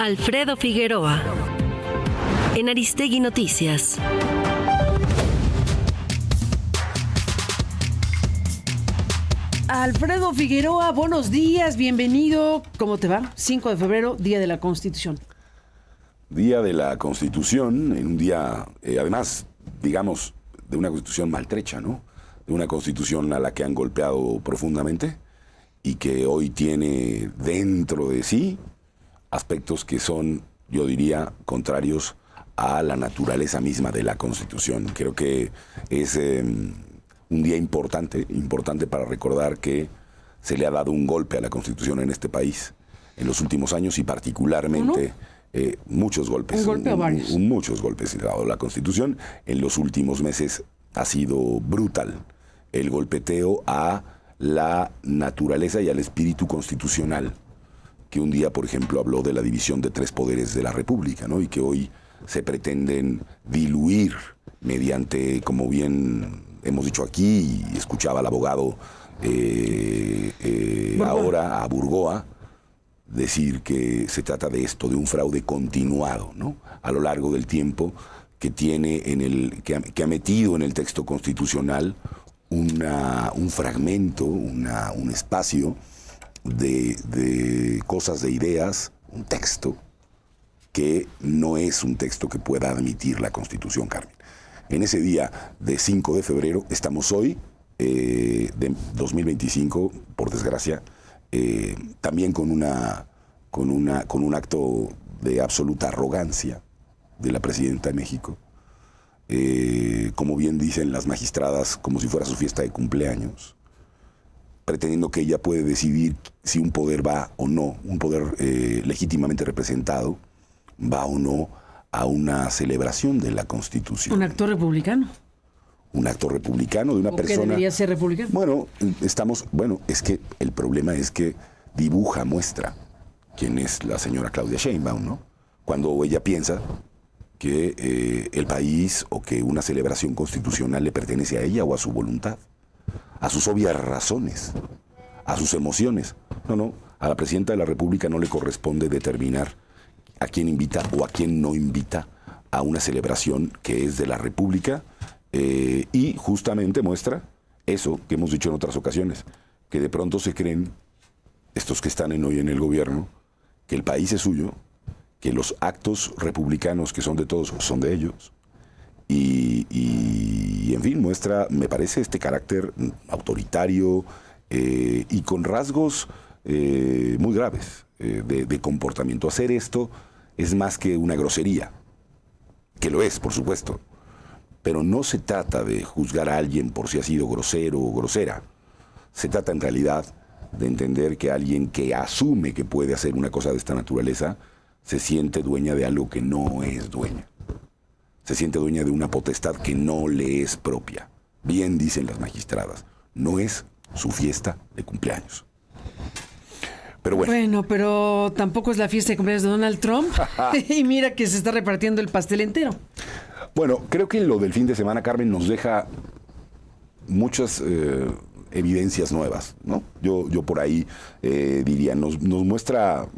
Alfredo Figueroa, en Aristegui Noticias. Alfredo Figueroa, buenos días, bienvenido. ¿Cómo te va? 5 de febrero, Día de la Constitución. Día de la Constitución, en un día, además, digamos, de una Constitución maltrecha, ¿no? De una Constitución a la que han golpeado profundamente y que hoy tiene dentro de sí aspectos que son, yo diría, contrarios a la naturaleza misma de la Constitución. Creo que es un día importante para recordar que se le ha dado un golpe a la Constitución en este país en los últimos años y particularmente muchos golpes. ¿Un golpe o varios? Muchos golpes se le ha dado a la Constitución. En los últimos meses ha sido brutal el golpeteo a la naturaleza y al espíritu constitucional, que un día, por ejemplo, habló de la división de 3 poderes de la República, ¿no? Y que hoy se pretenden diluir mediante, como bien hemos dicho aquí, y escuchaba al abogado ahora a Burgoa decir que se trata de esto, de un fraude continuado, ¿no? A lo largo del tiempo que tiene que ha metido en el texto constitucional un fragmento, un espacio de cosas, de ideas, un texto que no es un texto que pueda admitir la Constitución, Carmen. En ese día de 5 de febrero, estamos hoy, de 2025, por desgracia, también con un acto de absoluta arrogancia de la presidenta de México, como bien dicen las magistradas, como si fuera su fiesta de cumpleaños, pretendiendo que ella puede decidir si un poder va o no, un poder legítimamente representado, va o no a una celebración de la Constitución. ¿Un acto republicano? Un acto republicano de una persona... ¿Qué debería ser republicano? Bueno, es que el problema es que muestra quién es la señora Claudia Sheinbaum, ¿no? Cuando ella piensa que el país o que una celebración constitucional le pertenece a ella o a su voluntad, a sus obvias razones, a sus emociones. No, a la presidenta de la República no le corresponde determinar a quién invita o a quién no invita a una celebración que es de la República, y justamente muestra eso que hemos dicho en otras ocasiones, que de pronto se creen estos que están hoy en el gobierno, que el país es suyo, que los actos republicanos que son de todos son de ellos, y en fin, muestra, me parece, este carácter autoritario y con rasgos muy graves de comportamiento. Hacer esto es más que una grosería, que lo es, por supuesto, pero no se trata de juzgar a alguien por si ha sido grosero o grosera. Se trata en realidad de entender que alguien que asume que puede hacer una cosa de esta naturaleza se siente dueña de algo que no es dueña. Se siente dueña de una potestad que no le es propia. Bien dicen las magistradas, no es su fiesta de cumpleaños. Pero bueno, pero tampoco es la fiesta de cumpleaños de Donald Trump. Y mira que se está repartiendo el pastel entero. Bueno, creo que lo del fin de semana, Carmen, nos deja muchas evidencias nuevas, ¿no? Yo por ahí diría, nos muestra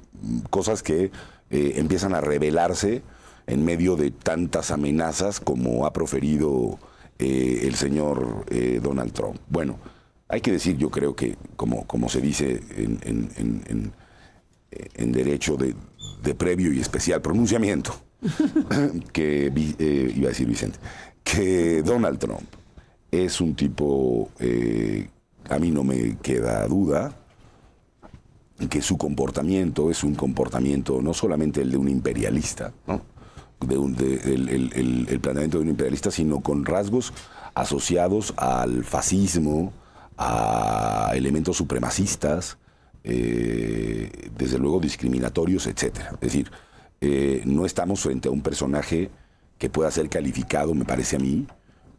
cosas que empiezan a revelarse en medio de tantas amenazas como ha proferido el señor Donald Trump. Bueno, hay que decir, yo creo que, como se dice en derecho de previo y especial pronunciamiento, que iba a decir Vicente, que Donald Trump es un tipo, a mí no me queda duda, que su comportamiento es un comportamiento no solamente el de un imperialista, ¿no? El planteamiento de un imperialista, sino con rasgos asociados al fascismo, a elementos supremacistas, desde luego discriminatorios, etcétera. Es decir, no estamos frente a un personaje que pueda ser calificado, me parece a mí,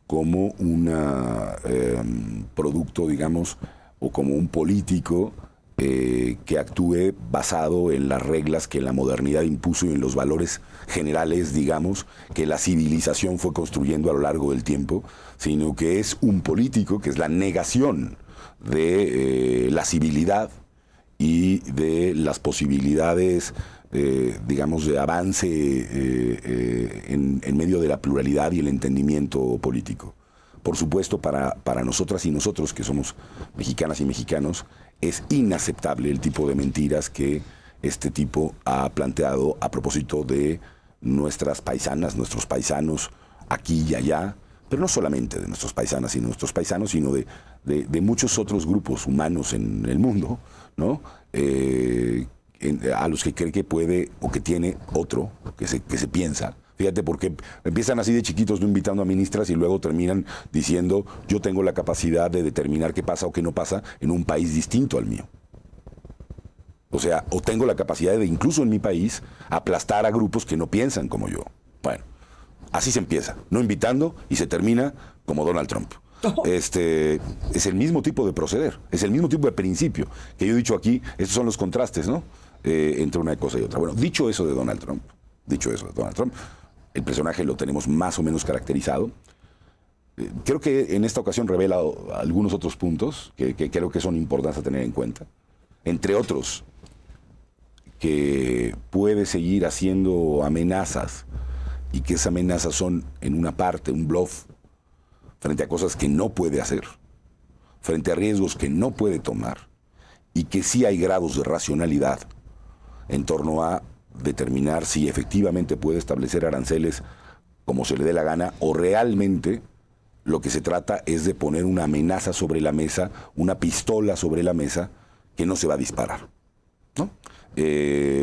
como un producto, digamos, o como un político que actúe basado en las reglas que la modernidad impuso y en los valores generales, digamos, que la civilización fue construyendo a lo largo del tiempo, sino que es un político que es la negación de la civilidad y de las posibilidades digamos, de avance en medio de la pluralidad y el entendimiento político. Por supuesto, para nosotras y nosotros, que somos mexicanas y mexicanos, es inaceptable el tipo de mentiras que este tipo ha planteado a propósito de nuestras paisanas, nuestros paisanos, aquí y allá, pero no solamente de nuestros paisanas y nuestros paisanos, sino de muchos otros grupos humanos en el mundo, ¿no? A los que cree que puede o que tiene otro, que se piensa. Fíjate, porque empiezan así de chiquitos, no invitando a ministras, y luego terminan diciendo: yo tengo la capacidad de determinar qué pasa o qué no pasa en un país distinto al mío. O sea, o tengo la capacidad de, incluso en mi país, aplastar a grupos que no piensan como yo. Bueno, así se empieza, no invitando, y se termina como Donald Trump. Es el mismo tipo de proceder, es el mismo tipo de principio que yo he dicho aquí. Estos son los contrastes, ¿no? Entre una cosa y otra. Bueno, dicho eso de Donald Trump, el personaje lo tenemos más o menos caracterizado. Creo que en esta ocasión revela algunos otros puntos que creo que son importantes a tener en cuenta. Entre otros, que puede seguir haciendo amenazas, y que esas amenazas son, en una parte, un bluff frente a cosas que no puede hacer, frente a riesgos que no puede tomar, y que sí hay grados de racionalidad en torno a determinar si efectivamente puede establecer aranceles como se le dé la gana, o realmente lo que se trata es de poner una amenaza sobre la mesa, una pistola sobre la mesa que no se va a disparar, ¿no?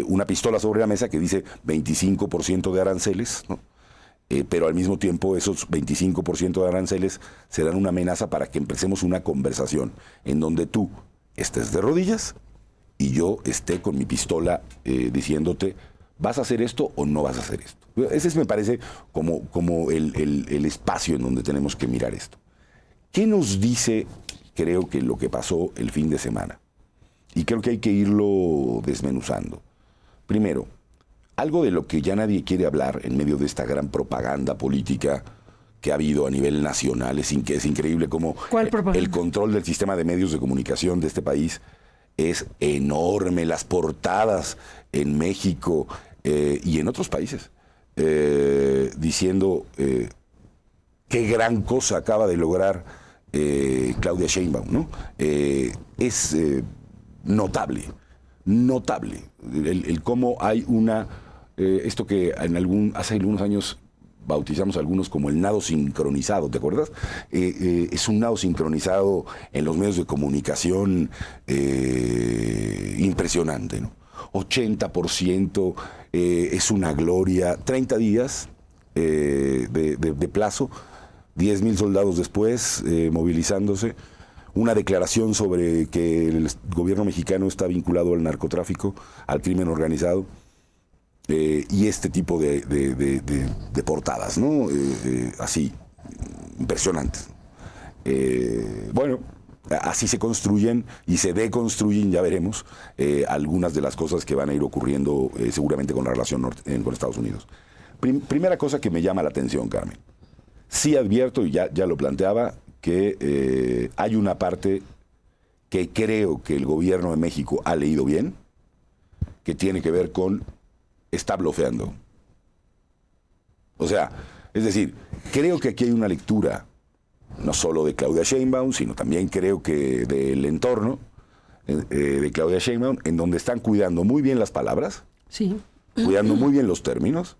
Una pistola sobre la mesa que dice 25% de aranceles, ¿no? Pero al mismo tiempo esos 25% de aranceles serán una amenaza para que empecemos una conversación en donde tú estés de rodillas y yo esté con mi pistola diciéndote: ¿vas a hacer esto o no vas a hacer esto? Ese me parece como el espacio en donde tenemos que mirar esto. ¿Qué nos dice, creo que lo que pasó el fin de semana? Y creo que hay que irlo desmenuzando. Primero, algo de lo que ya nadie quiere hablar en medio de esta gran propaganda política que ha habido a nivel nacional. Es increíble cómo el control del sistema de medios de comunicación de este país es enorme. Las portadas en México y en otros países diciendo qué gran cosa acaba de lograr Claudia Sheinbaum, ¿no? Es notable el cómo hay una esto que hace algunos años bautizamos algunos como el nado sincronizado, ¿te acuerdas? Es un nado sincronizado en los medios de comunicación impresionante, ¿no? 80%, es una gloria. 30 días de plazo, 10,000 soldados después movilizándose, una declaración sobre que el gobierno mexicano está vinculado al narcotráfico, al crimen organizado, y este tipo de portadas, ¿no? Así, impresionantes. Bueno, así se construyen y se deconstruyen, ya veremos, algunas de las cosas que van a ir ocurriendo seguramente con la relación con Estados Unidos. Primera cosa que me llama la atención, Carmen. Sí advierto, y ya lo planteaba, que hay una parte que creo que el gobierno de México ha leído bien, que tiene que ver con está blofeando. O sea, es decir, creo que aquí hay una lectura no solo de Claudia Sheinbaum, sino también creo que del entorno de Claudia Sheinbaum, en donde están cuidando muy bien las palabras, sí, cuidando muy bien los términos,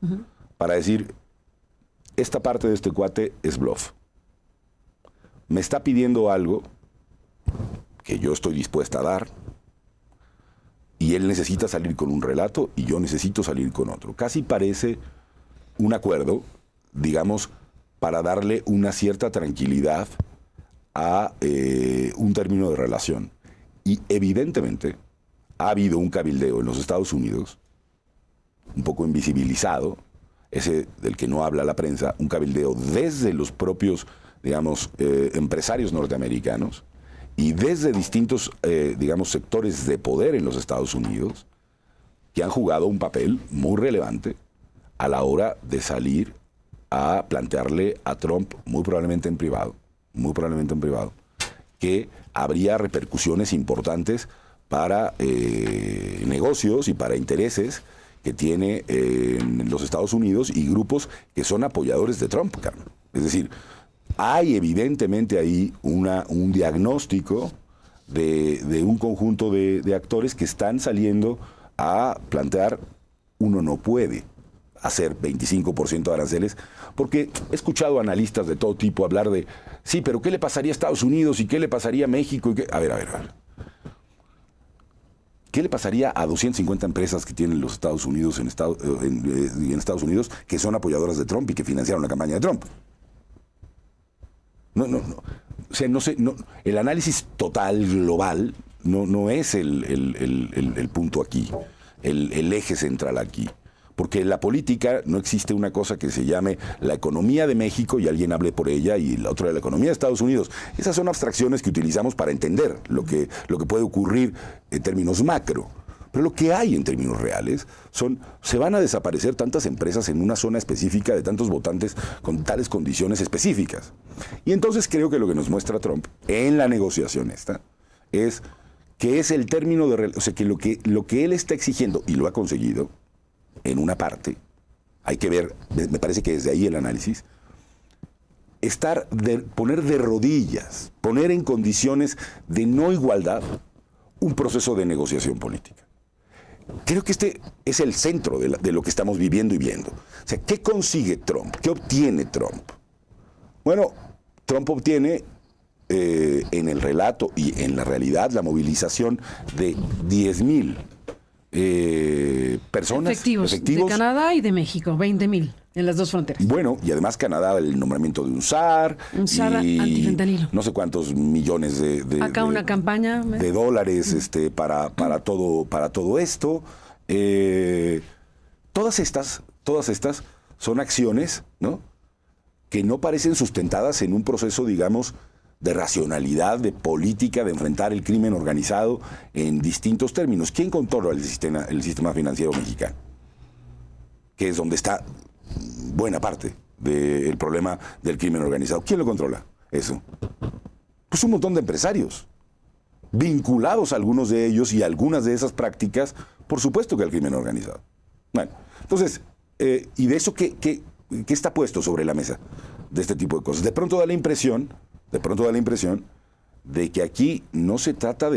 para decir: esta parte de este cuate es bluff. Me está pidiendo algo que yo estoy dispuesta a dar, y él necesita salir con un relato y yo necesito salir con otro. Casi parece un acuerdo, digamos, para darle una cierta tranquilidad a un término de relación. Y evidentemente ha habido un cabildeo en los Estados Unidos, un poco invisibilizado, ese del que no habla la prensa, un cabildeo desde los propios, digamos, empresarios norteamericanos, y desde distintos, digamos, sectores de poder en los Estados Unidos, que han jugado un papel muy relevante a la hora de salir a plantearle a Trump, muy probablemente en privado, que habría repercusiones importantes para negocios y para intereses, que tiene en los Estados Unidos y grupos que son apoyadores de Trump, Carmen. Es decir, hay evidentemente ahí un diagnóstico de un conjunto de actores que están saliendo a plantear: uno no puede hacer 25% de aranceles, porque he escuchado analistas de todo tipo hablar de, sí, pero ¿qué le pasaría a Estados Unidos y qué le pasaría a México? A ver. ¿Qué le pasaría a 250 empresas que tienen los Estados Unidos en Estados Unidos que son apoyadoras de Trump y que financiaron la campaña de Trump? No. O sea, no sé, el análisis total, global, no es el punto aquí, el eje central aquí. Porque en la política no existe una cosa que se llame la economía de México y alguien hable por ella, y la otra de la economía de Estados Unidos. Esas son abstracciones que utilizamos para entender lo que puede ocurrir en términos macro. Pero lo que hay en términos reales se van a desaparecer tantas empresas en una zona específica de tantos votantes con tales condiciones específicas. Y entonces creo que lo que nos muestra Trump en la negociación esta es que es el término o sea, que lo que él está exigiendo, y lo ha conseguido, en una parte, hay que ver, me parece que desde ahí el análisis, poner de rodillas, poner en condiciones de no igualdad un proceso de negociación política. Creo que este es el centro de lo que estamos viviendo y viendo. O sea, ¿qué consigue Trump? ¿Qué obtiene Trump? Bueno, Trump obtiene en el relato y en la realidad la movilización de 10,000 personas efectivos de Canadá y de México, 20,000 en las dos fronteras. Bueno, y además Canadá, el nombramiento de un SAR antifentanilo, no sé cuántos millones acá una campaña de dólares para todo esto. Todas estas son acciones, ¿no?, que no parecen sustentadas en un proceso, digamos, de racionalidad, de política, de enfrentar el crimen organizado en distintos términos. ¿Quién controla el sistema financiero mexicano? Que es donde está buena parte del problema del crimen organizado. ¿Quién lo controla? Eso. Pues un montón de empresarios, vinculados a algunos de ellos y algunas de esas prácticas, por supuesto que al crimen organizado. Bueno, entonces, ¿y de eso qué está puesto sobre la mesa de este tipo de cosas? De pronto da la impresión de que aquí no se trata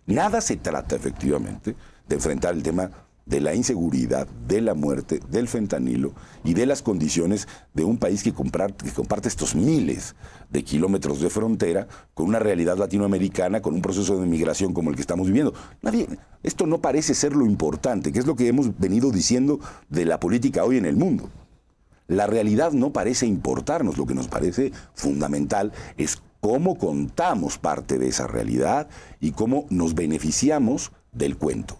nada se trata efectivamente de enfrentar el tema de la inseguridad, de la muerte, del fentanilo y de las condiciones de un país que comparte estos miles de kilómetros de frontera con una realidad latinoamericana, con un proceso de migración como el que estamos viviendo. Esto no parece ser lo importante, que es lo que hemos venido diciendo de la política hoy en el mundo. La realidad no parece importarnos, lo que nos parece fundamental es cómo contamos parte de esa realidad y cómo nos beneficiamos del cuento,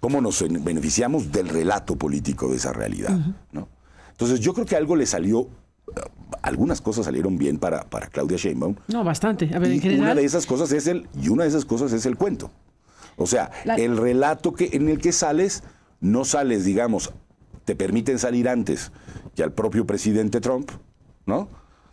cómo nos beneficiamos del relato político de esa realidad, ¿no? Entonces yo creo que algo le salió, algunas cosas salieron bien para Claudia Sheinbaum. No, bastante. A ver, en general. Una de esas cosas es el cuento. O sea, el relato en el que no sales, digamos, te permiten salir antes que al propio presidente Trump, ¿no?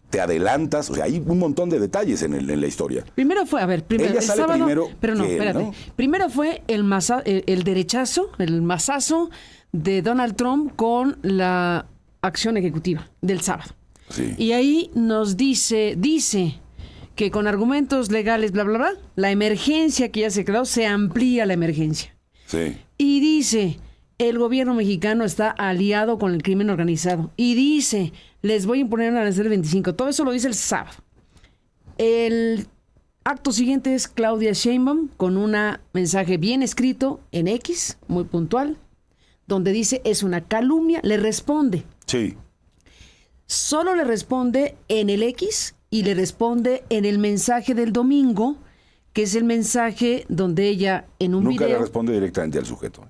Te adelantas, o sea, hay un montón de detalles en la historia. Primero fue, ella el sale sábado, primero, pero no, espérate. ¿no? Primero fue el derechazo, el mazazo de Donald Trump con la acción ejecutiva del sábado. Sí. Y ahí nos dice que con argumentos legales, bla, bla, bla, la emergencia que ya se creó, se amplía la emergencia. Sí. Y dice, el gobierno mexicano está aliado con el crimen organizado. Y dice, les voy a imponer un arancel de 25. Todo eso lo dice el sábado. El acto siguiente es Claudia Sheinbaum con un mensaje bien escrito en X, muy puntual, donde dice, es una calumnia, le responde. Sí. Solo le responde en el X y le responde en el mensaje del domingo, que es el mensaje donde ella en un Nunca video... le responde directamente al sujeto.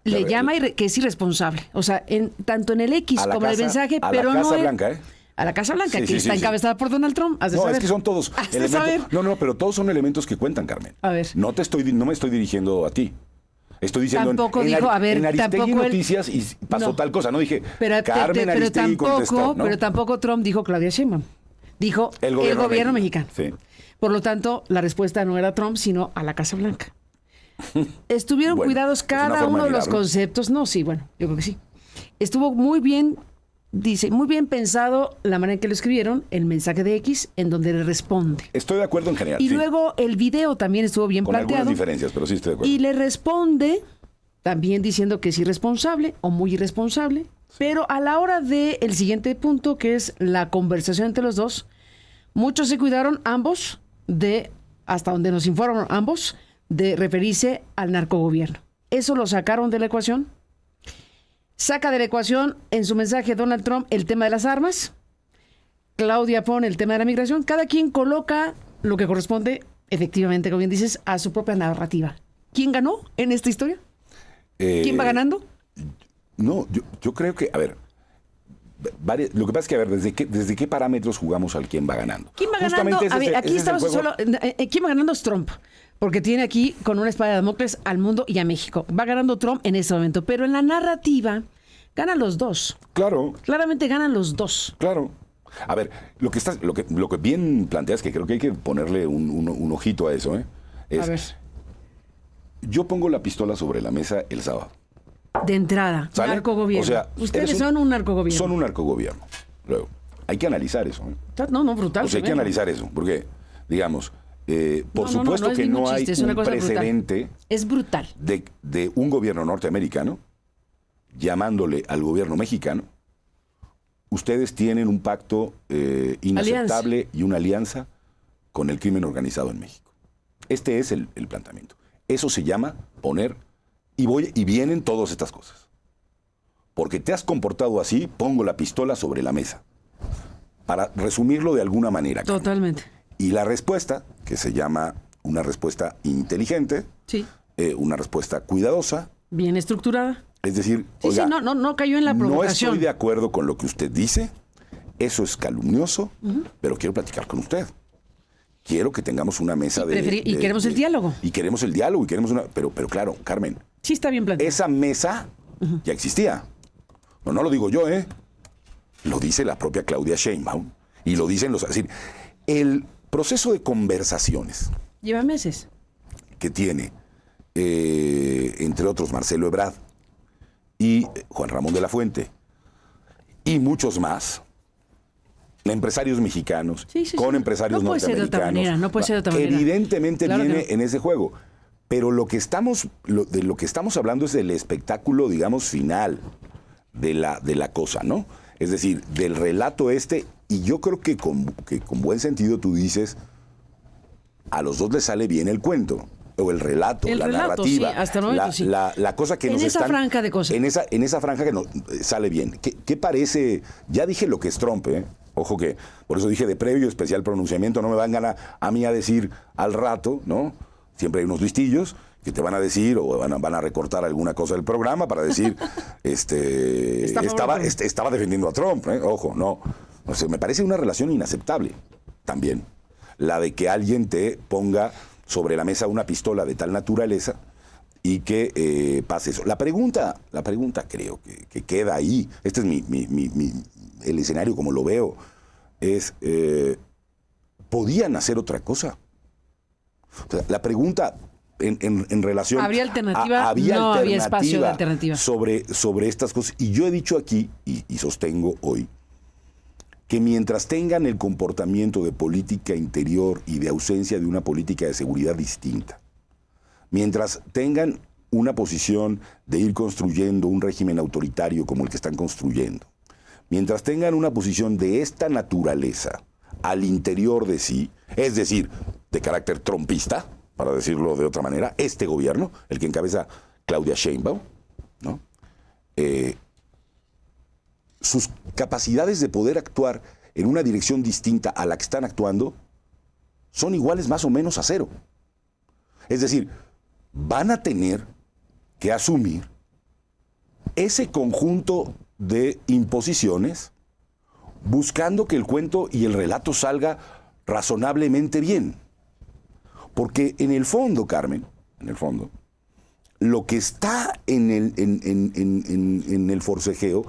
Le llama que es irresponsable. O sea, tanto en el X como en el mensaje, pero no... A la Casa Blanca, ¿eh? A la Casa Blanca, Sí, que está encabezada por Donald Trump. No, es que son todos elementos. No, pero todos son elementos que cuentan, Carmen. A ver. No me estoy dirigiendo a ti. Estoy diciendo tampoco dijo, a ver, en Aristegui tampoco Noticias y pasó tal cosa. No dije, pero, Carmen Aristegui contestó, ¿no? Pero tampoco Trump dijo Claudia Sheinbaum. Dijo el gobierno mexicano. Sí. Por lo tanto, la respuesta no era Trump, sino a la Casa Blanca. Estuvieron Bueno, cuidados es una cada forma uno de de los mirarlo. conceptos. No, sí, bueno, yo creo que sí. Estuvo muy bien, dice, muy bien pensado la manera en que lo escribieron, el mensaje de X, en donde le responde. Estoy de acuerdo en general. Y sí, luego el video también estuvo bien con algunas planteado. diferencias, pero sí estoy de acuerdo. Y le responde también diciendo que es irresponsable o muy irresponsable. Pero a la hora del siguiente punto, que es la conversación entre los dos, muchos se cuidaron ambos de, hasta donde nos informaron ambos, de referirse al narcogobierno. Eso lo sacaron de la ecuación. Saca de la ecuación en su mensaje Donald Trump el tema de las armas. Claudia pone el tema de la migración. Cada quien coloca lo que corresponde, efectivamente, como bien dices, a su propia narrativa. ¿Quién ganó en esta historia? ¿Quién va ganando? No, yo creo que, a ver, lo que pasa es que, a ver, ¿desde qué parámetros jugamos al quién va ganando? ¿Quién va Justamente ganando? A ver, aquí ese es el estamos juego. solo. ¿Quién va ganando? Es Trump. Porque tiene aquí con una espada de Damocles al mundo y a México. Va ganando Trump en este momento. Pero en la narrativa ganan los dos. Claro, Claramente ganan los dos. claro. A ver, lo que bien planteas, que creo que hay que ponerle un ojito a eso, es, A ver. yo pongo la pistola sobre la mesa el sábado. De entrada, ¿Sale? narcogobierno. O sea, Ustedes eres son un narcogobierno. Son un narcogobierno. Luego, hay que analizar eso. No, brutal. O sea, hay que tremendo. analizar eso, porque, digamos, por No, supuesto es que ningún no hay chiste, es una un cosa brutal. precedente Es brutal. de un gobierno norteamericano llamándole al gobierno mexicano. Ustedes tienen un pacto inaceptable y una alianza con el crimen organizado en México. Este es el planteamiento. Eso se llama poner, y vienen todas estas cosas. Porque te has comportado así, pongo la pistola sobre la mesa. Para resumirlo de alguna manera. Totalmente. Y la respuesta, que se llama una respuesta inteligente, Sí. una respuesta cuidadosa, Bien estructurada. es decir, Sí, oiga, sí, no cayó en la no provocación. estoy de acuerdo con lo que usted dice, eso es calumnioso, pero quiero platicar con usted. Quiero que tengamos una mesa y queremos el diálogo. Y queremos el diálogo, y queremos una... Pero claro, Carmen, Sí, está bien planteado. esa mesa ya existía. No lo digo yo, Lo dice la propia Claudia Sheinbaum, y lo dicen los... Es decir, el proceso de conversaciones Lleva meses. que tiene, entre otros, Marcelo Ebrard y Juan Ramón de la Fuente, y muchos más, empresarios mexicanos, Sí, sí, con sí. empresarios No puede ser de norteamericanos. otra manera, no puede ser de otra manera. Evidentemente Claro que viene no. en ese juego. Pero de lo que estamos hablando es del espectáculo, digamos, final de la cosa, ¿no? Es decir, del relato y yo creo que con buen sentido tú dices, a los dos les sale bien el cuento, o el relato, El la relato, narrativa. sí, hasta el momento sí. La cosa que En nos esa están... franja de cosas. En esa franja que nos sale bien. ¿Qué parece? Ya dije lo que es Trump, Ojo que, por eso dije de previo especial pronunciamiento, no me vengan a mí a decir al rato, ¿no? Siempre hay unos listillos que te van a decir o van a recortar alguna cosa del programa para decir, estaba defendiendo a Trump, Ojo, no. O sea, me parece una relación inaceptable también. La de que alguien te ponga sobre la mesa una pistola de tal naturaleza y que pase eso. La pregunta creo que queda ahí, este es el escenario como lo veo, es, ¿podían hacer otra cosa? O sea, la pregunta en relación... ¿Habría alternativa? Había No había alternativa espacio de alternativa. sobre estas cosas. Y yo he dicho aquí, y sostengo hoy, que mientras tengan el comportamiento de política interior y de ausencia de una política de seguridad distinta, mientras tengan una posición de ir construyendo un régimen autoritario como el que están construyendo, mientras tengan una posición de esta naturaleza al interior de sí, es decir, de carácter trumpista, para decirlo de otra manera, este gobierno, el que encabeza Claudia Sheinbaum, ¿no? Sus capacidades de poder actuar en una dirección distinta a la que están actuando son iguales más o menos a cero. Es decir, van a tener que asumir ese conjunto de imposiciones buscando que el cuento y el relato salga razonablemente bien. Porque en el fondo, Carmen, lo que está en el forcejeo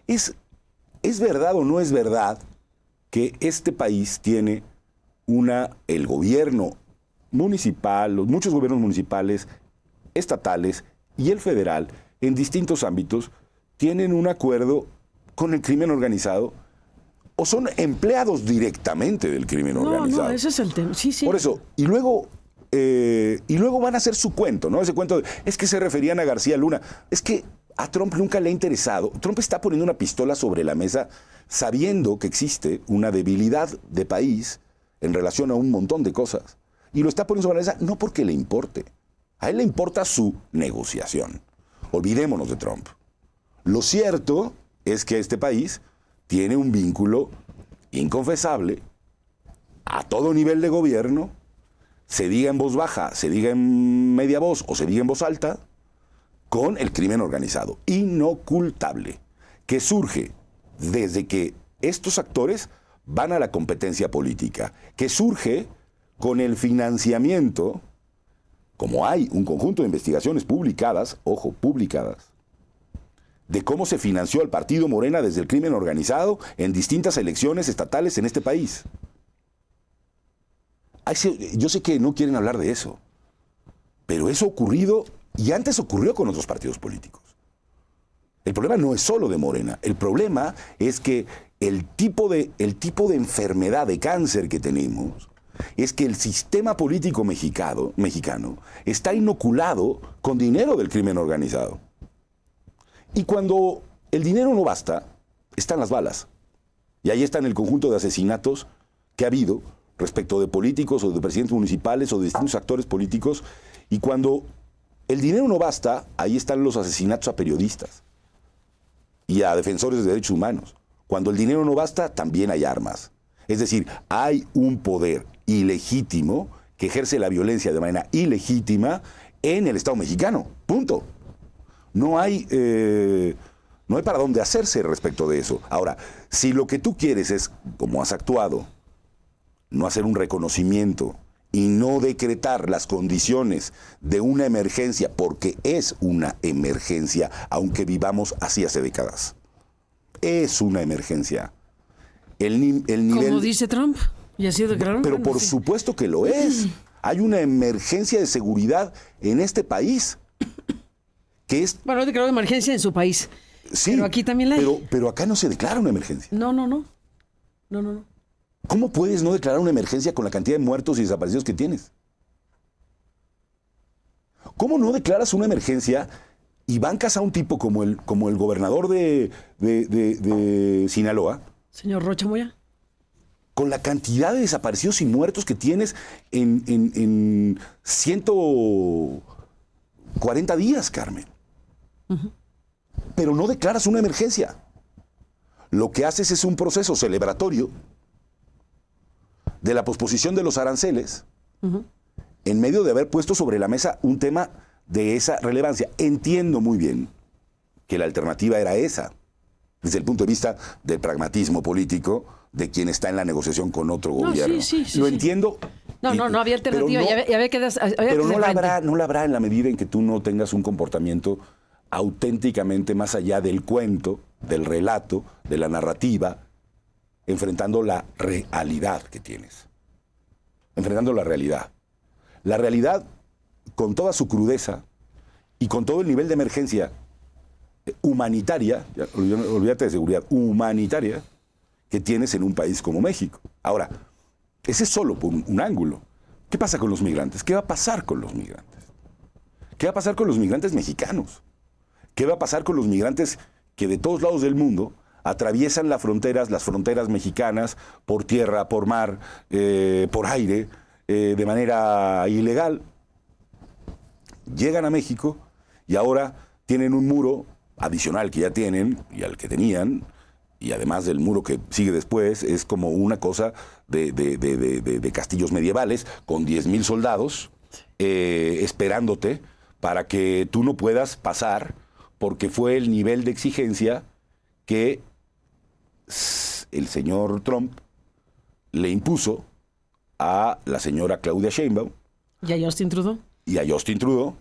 ¿Es verdad o no es verdad que este país tiene el gobierno municipal, muchos gobiernos municipales estatales y el federal, en distintos ámbitos, tienen un acuerdo con el crimen organizado o son empleados directamente del crimen organizado. No, ese es el tema. Sí, sí. Por eso, y luego van a hacer su cuento, ¿no? Ese cuento de, es que se referían a García Luna. Es que a Trump nunca le ha interesado. Trump está poniendo una pistola sobre la mesa sabiendo que existe una debilidad de país en relación a un montón de cosas. Y lo está poniendo sobre la mesa no porque le importe. A él le importa su negociación. Olvidémonos de Trump. Lo cierto es que este país tiene un vínculo inconfesable a todo nivel de gobierno, se diga en voz baja, se diga en media voz o se diga en voz alta, con el crimen organizado, inocultable, que surge desde que estos actores van a la competencia política, que surge con el financiamiento, como hay un conjunto de investigaciones publicadas, ojo, publicadas, de cómo se financió al partido Morena desde el crimen organizado en distintas elecciones estatales en este país. Yo sé que no quieren hablar de eso, pero eso ha ocurrido y antes ocurrió con otros partidos políticos. El problema no es solo de Morena, el problema es que el tipo de enfermedad de cáncer que tenemos es que el sistema político mexicano está inoculado con dinero del crimen organizado. Y cuando el dinero no basta, están las balas. Y ahí están el conjunto de asesinatos que ha habido respecto de políticos o de presidentes municipales o de distintos actores políticos. Y cuando el dinero no basta, ahí están los asesinatos a periodistas y a defensores de derechos humanos. Cuando el dinero no basta, también hay armas. Es decir, hay un poder ilegítimo que ejerce la violencia de manera ilegítima en el Estado mexicano. Punto. No hay para dónde hacerse respecto de eso. Ahora, si lo que tú quieres es, como has actuado, no hacer un reconocimiento y no decretar las condiciones de una emergencia, porque es una emergencia, aunque vivamos así hace décadas. Es una emergencia. El nivel... Como dice Trump, y así declararon. Pero bueno, por sí. supuesto que lo es. Hay una emergencia de seguridad en este país. Que es... Bueno, declaró de emergencia en su país. Sí, pero aquí también la hay. Pero acá no se declara una emergencia. No. ¿Cómo puedes no declarar una emergencia con la cantidad de muertos y desaparecidos que tienes? ¿Cómo no declaras una emergencia y bancas a un tipo como el gobernador de Sinaloa? Señor Rocha Moya. Con la cantidad de desaparecidos y muertos que tienes en 140 días, Carmen. Uh-huh. Pero no declaras una emergencia. Lo que haces es un proceso celebratorio de la posposición de los aranceles, uh-huh, en medio de haber puesto sobre la mesa un tema de esa relevancia. Entiendo muy bien que la alternativa era esa, desde el punto de vista del pragmatismo político de quien está en la negociación con otro gobierno. Sí, Lo entiendo. No había alternativa. Pero no la habrá en la medida en que tú no tengas un comportamiento auténticamente más allá del cuento, del relato, de la narrativa, enfrentando la realidad que tienes. Enfrentando la realidad. La realidad, con toda su crudeza y con todo el nivel de emergencia humanitaria, olvídate de seguridad, humanitaria, que tienes en un país como México. Ahora, ese es solo por un ángulo. ¿Qué pasa con los migrantes? ¿Qué va a pasar con los migrantes? ¿Qué va a pasar con los migrantes mexicanos? ¿Qué va a pasar con los migrantes que de todos lados del mundo atraviesan las fronteras mexicanas, por tierra, por mar, por aire, de manera ilegal? Llegan a México y ahora tienen un muro adicional que ya tienen y al que tenían, y además del muro que sigue después, es como una cosa de castillos medievales con 10,000 soldados esperándote para que tú no puedas pasar, porque fue el nivel de exigencia que el señor Trump le impuso a la señora Claudia Sheinbaum. ¿Y a Justin Trudeau? Y a Justin Trudeau.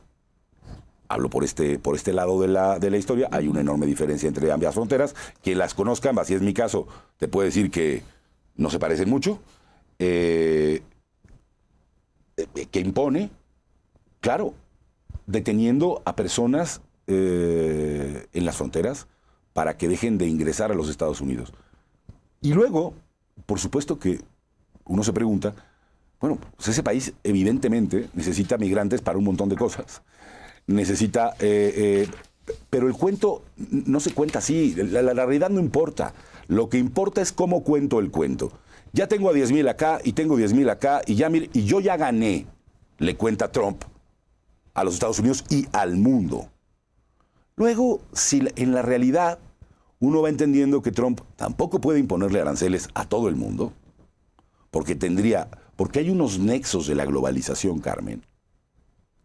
Hablo por este lado de la historia. Hay una enorme diferencia entre ambas fronteras. Quien las conozca, si es mi caso, te puede decir que no se parecen mucho. Que impone, claro, deteniendo a personas en las fronteras para que dejen de ingresar a los Estados Unidos. Y luego, por supuesto que uno se pregunta, bueno, pues ese país evidentemente necesita migrantes para un montón de cosas. Necesita... pero el cuento no se cuenta así, la realidad no importa. Lo que importa es cómo cuento el cuento. Ya tengo a 10,000 acá y tengo 10,000 acá y ya mire, y yo ya gané, le cuenta Trump a los Estados Unidos y al mundo. Luego, si en la realidad uno va entendiendo que Trump tampoco puede imponerle aranceles a todo el mundo, porque hay unos nexos de la globalización, Carmen,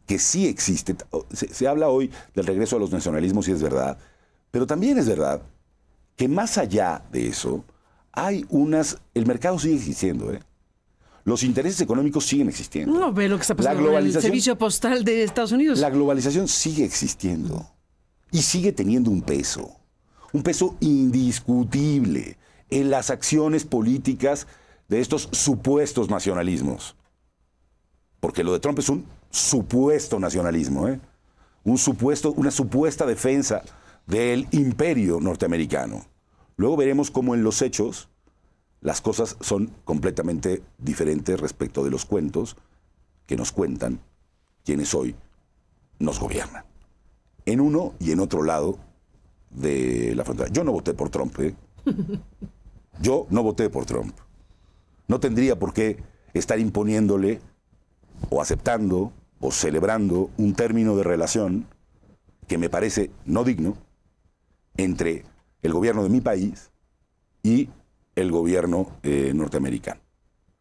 que sí existe. Se habla hoy del regreso a los nacionalismos y es verdad, pero también es verdad que más allá de eso, el mercado sigue existiendo, Los intereses económicos siguen existiendo. No, ve lo que está pasando con el servicio postal de Estados Unidos. La globalización sigue existiendo y sigue teniendo un peso indiscutible en las acciones políticas de estos supuestos nacionalismos. Porque lo de Trump es un supuesto nacionalismo, una supuesta defensa del imperio norteamericano. Luego veremos cómo en los hechos las cosas son completamente diferentes respecto de los cuentos que nos cuentan quienes hoy nos gobiernan. En uno y en otro lado de la frontera. Yo no voté por Trump, Yo no voté por Trump. No tendría por qué estar imponiéndole o aceptando o celebrando un término de relación que me parece no digno entre el gobierno de mi país y el gobierno norteamericano.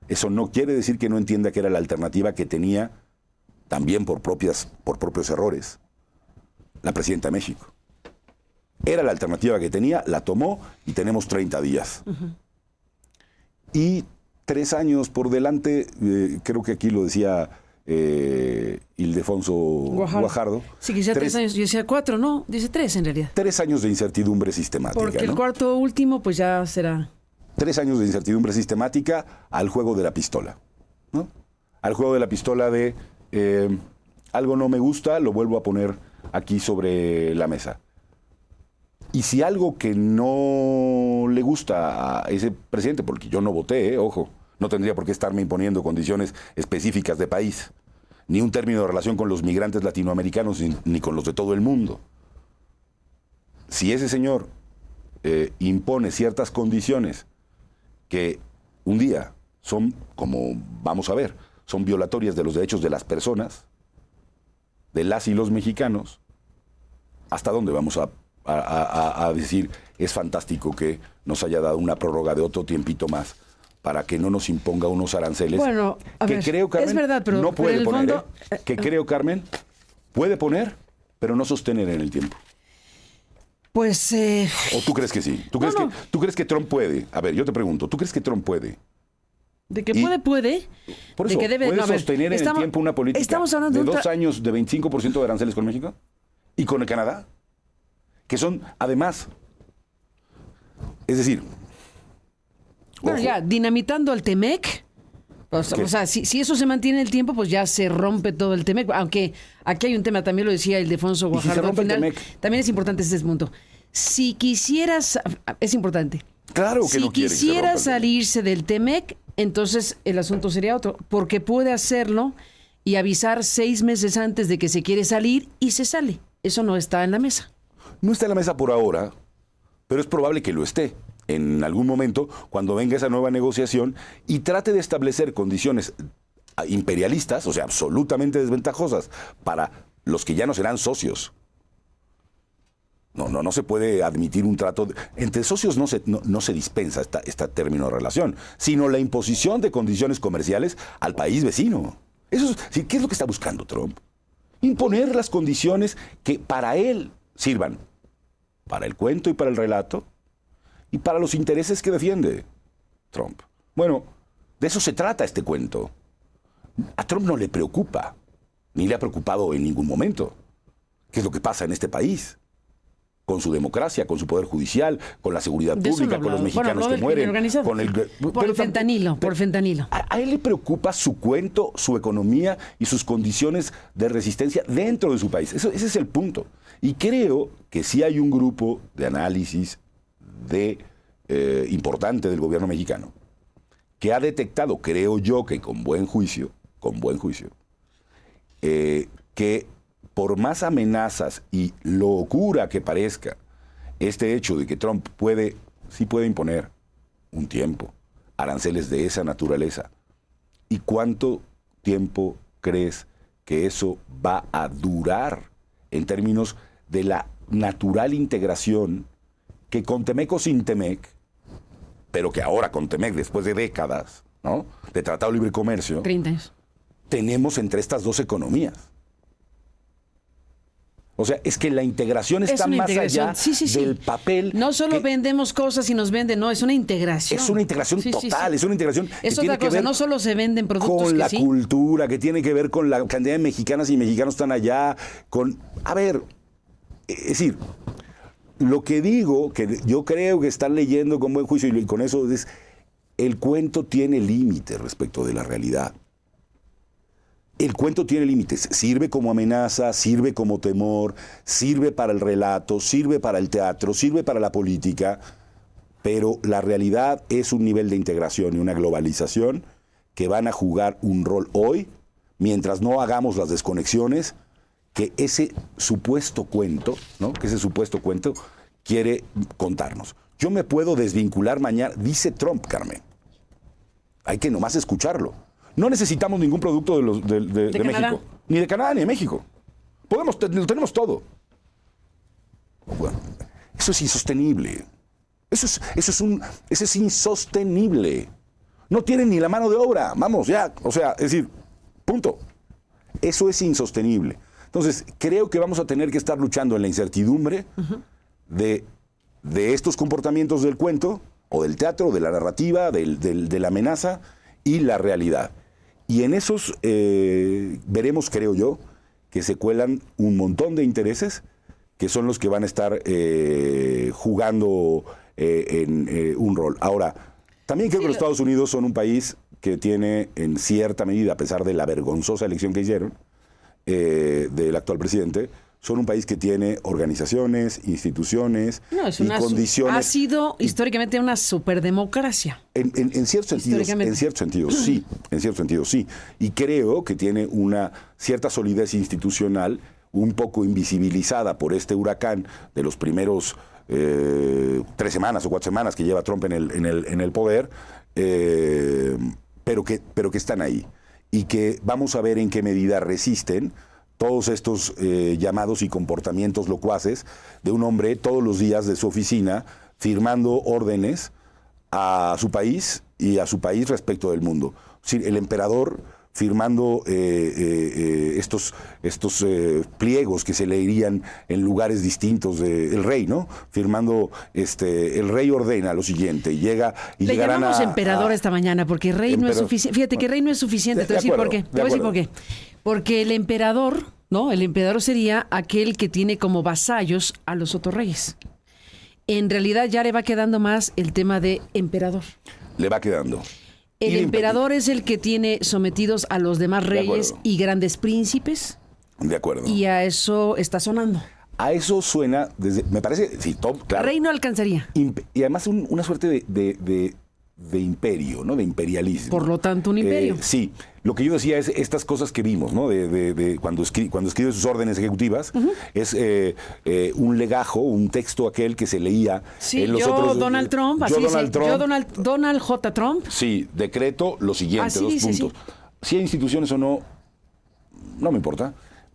Eso no quiere decir que no entienda que era la alternativa que tenía, también por propios errores, la presidenta de México. Era la alternativa que tenía, la tomó y tenemos 30 días. Uh-huh. Y 3 años por delante, creo que aquí lo decía Ildefonso Guajardo. Sí, que decía 3 años, yo decía 4, ¿no? Dice 3 en realidad. 3 años de incertidumbre sistemática. Porque el ¿no? cuarto último, pues ya será... 3 años de incertidumbre sistemática al juego de la pistola, ¿no? Al juego de la pistola de algo no me gusta, lo vuelvo a poner aquí sobre la mesa. Y si algo que no le gusta a ese presidente, porque yo no voté, ojo, no tendría por qué estarme imponiendo condiciones específicas de país, ni un término de relación con los migrantes latinoamericanos, ni con los de todo el mundo. Si ese señor impone ciertas condiciones que un día son, como vamos a ver, son violatorias de los derechos de las personas, de las y los mexicanos, ¿hasta dónde vamos a decir es fantástico que nos haya dado una prórroga de otro tiempito más para que no nos imponga unos aranceles? Bueno, que ver, creo, Carmen, es verdad, pero no puede pero poner, fondo, que creo, Carmen, puede poner, pero no sostener en el tiempo. Pues... ¿O tú crees que sí? ¿Tú crees que Trump puede? A ver, yo te pregunto, ¿tú crees que Trump puede? De que puede. Por eso, de que debe, ¿puede sostener en el tiempo una política de 2 años de 25% de aranceles con México? ¿Y con el Canadá? Que son, además... Es decir... Bueno, ojo, ya, dinamitando al TEMEC... O sea, si eso se mantiene en el tiempo, pues ya se rompe todo el TEMEC. Aunque aquí hay un tema, también lo decía Ildefonso Guajardo. Si se rompe al final, también es importante este punto. Si quisieras, es importante. Claro que si no quiere. Si quisiera salirse del TEMEC, entonces el asunto sería otro. Porque puede hacerlo y avisar 6 meses antes de que se quiere salir y se sale. Eso no está en la mesa. No está en la mesa por ahora, pero es probable que lo esté en algún momento cuando venga esa nueva negociación y trate de establecer condiciones imperialistas, o sea, absolutamente desventajosas para los que ya no serán socios. No se puede admitir un trato... Entre socios no se dispensa este término de relación, sino la imposición de condiciones comerciales al país vecino. Eso es, ¿qué es lo que está buscando Trump? Imponer las condiciones que para él sirvan para el cuento y para el relato y para los intereses que defiende Trump. Bueno, de eso se trata este cuento. A Trump no le preocupa, ni le ha preocupado en ningún momento, qué es lo que pasa en este país. con su democracia, con su poder judicial, con la seguridad De eso pública, no con los hablaba. mexicanos Bueno, habló que del mueren, crimen organizado. con el Por el fentanilo, por fentanilo. A él le preocupa su cuento, su economía y sus condiciones de resistencia dentro de su país. Ese es el punto. Y creo que sí hay un grupo de análisis importante del gobierno mexicano que ha detectado, creo yo que con buen juicio, que por más amenazas y locura que parezca este hecho de que Trump sí puede imponer un tiempo aranceles de esa naturaleza, ¿y cuánto tiempo crees que eso va a durar en términos de la natural integración que con Temec o sin Temec, pero que ahora con Temec, después de décadas, ¿no?, de Tratado de Libre Comercio, 30 años. tenemos entre estas dos economías? O sea, es que la integración está una más integración. allá Sí. del papel. No solo vendemos cosas y nos venden, no, es una integración. Es una integración total, es una integración que Es tiene otra que cosa, ver no solo se venden productos con que la sí. cultura, que tiene que ver con la cantidad de mexicanas y mexicanos que están allá, a ver, es decir, lo que digo, que yo creo que están leyendo con buen juicio y con eso es, el cuento tiene límites respecto de la realidad. El cuento tiene límites, sirve como amenaza, sirve como temor, sirve para el relato, sirve para el teatro, sirve para la política, pero la realidad es un nivel de integración y una globalización que van a jugar un rol hoy, mientras no hagamos las desconexiones que ese supuesto cuento, ¿no?, quiere contarnos. Yo me puedo desvincular mañana, dice Trump, Carmen. Hay que nomás escucharlo. No necesitamos ningún producto de México, ni de Canadá ni de México. Lo tenemos todo. Bueno, eso es insostenible. Eso es insostenible. No tienen ni la mano de obra. Vamos, ya. O sea, es decir, punto. Eso es insostenible. Entonces, creo que vamos a tener que estar luchando en la incertidumbre de estos comportamientos del cuento, o del teatro, de la narrativa, de la amenaza y la realidad. Y en esos veremos, creo yo, que se cuelan un montón de intereses que son los que van a estar jugando en un rol. Ahora, también creo que los Estados Unidos son un país que tiene, en cierta medida, a pesar de la vergonzosa elección que hicieron del actual presidente, son un país que tiene organizaciones, instituciones y condiciones. Ha sido históricamente una superdemocracia. En cierto sentido, sí. Y creo que tiene una cierta solidez institucional, un poco invisibilizada por este huracán de los primeros 3 semanas o 4 semanas que lleva Trump en el poder, pero que están ahí. Y que vamos a ver en qué medida resisten todos estos llamados y comportamientos locuaces de un hombre todos los días de su oficina firmando órdenes a su país y a su país respecto del mundo. Es decir, el emperador firmando estos pliegos que se leerían en lugares distintos, el rey, ¿no? Firmando, el rey ordena lo siguiente, y Le llamamos emperador esta mañana, porque rey no es suficiente. Fíjate que rey no es suficiente, te voy a decir por qué. Te voy a decir por qué. Porque el emperador, ¿no? El emperador sería aquel que tiene como vasallos a los otros reyes. En realidad ya le va quedando más el tema de emperador. Le va quedando. El emperador es el que tiene sometidos a los demás reyes y grandes príncipes. De acuerdo. Y a eso está sonando. A eso suena, me parece, sí, top, claro. Rey no alcanzaría. Y además una suerte de imperio, ¿no? De imperialismo. Por lo tanto, un imperio. Sí. Lo que yo decía es estas cosas que vimos, ¿no? Cuando escribe sus órdenes ejecutivas, es un legajo, un texto aquel que se leía en los otros... Donald Trump, así dice. Yo, Donald J. Trump. Sí, decreto lo siguiente, así 2 dice, puntos. Sí. Si hay instituciones o no, no me importa,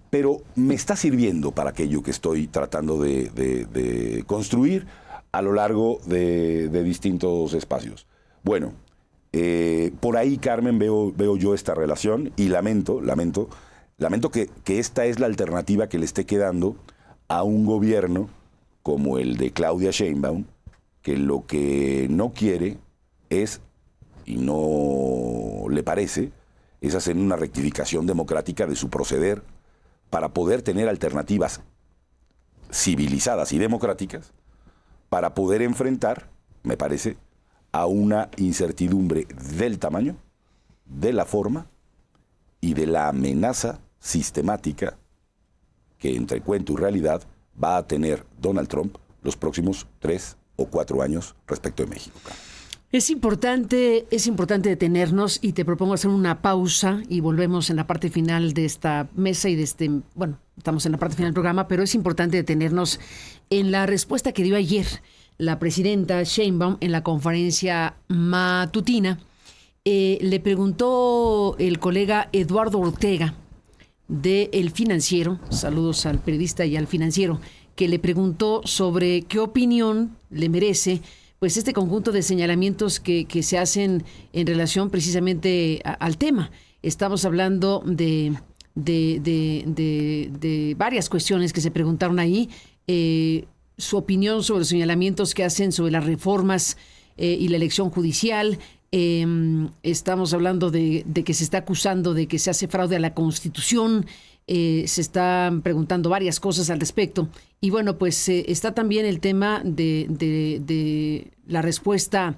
pero me está sirviendo para aquello que estoy tratando de construir a lo largo de distintos espacios. Bueno, por ahí, Carmen, veo yo esta relación y lamento que esta es la alternativa que le esté quedando a un gobierno como el de Claudia Sheinbaum, que lo que no quiere es, y no le parece, es hacer una rectificación democrática de su proceder para poder tener alternativas civilizadas y democráticas para poder enfrentar, me parece, a una incertidumbre del tamaño, de la forma y de la amenaza sistemática que entre cuento y realidad va a tener Donald Trump los próximos 3 o 4 años respecto de México. Es importante detenernos y te propongo hacer una pausa y volvemos en la parte final de esta mesa y de estamos en la parte final del programa, pero es importante detenernos en la respuesta que dio ayer la presidenta Sheinbaum en la conferencia matutina. Le preguntó el colega Eduardo Ortega de El Financiero, saludos al periodista y al Financiero, que le preguntó sobre qué opinión le merece pues este conjunto de señalamientos que se hacen en relación precisamente al tema. Estamos hablando de varias cuestiones que se preguntaron ahí, su opinión sobre los señalamientos que hacen sobre las reformas y la elección judicial. Estamos hablando de que se está acusando de que se hace fraude a la Constitución. Se están preguntando varias cosas al respecto. Y bueno, pues está también el tema de la respuesta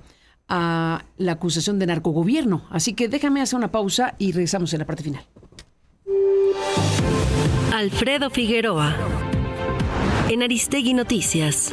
a la acusación de narcogobierno. Así que déjame hacer una pausa y regresamos en la parte final. Alfredo Figueroa, en Aristegui Noticias.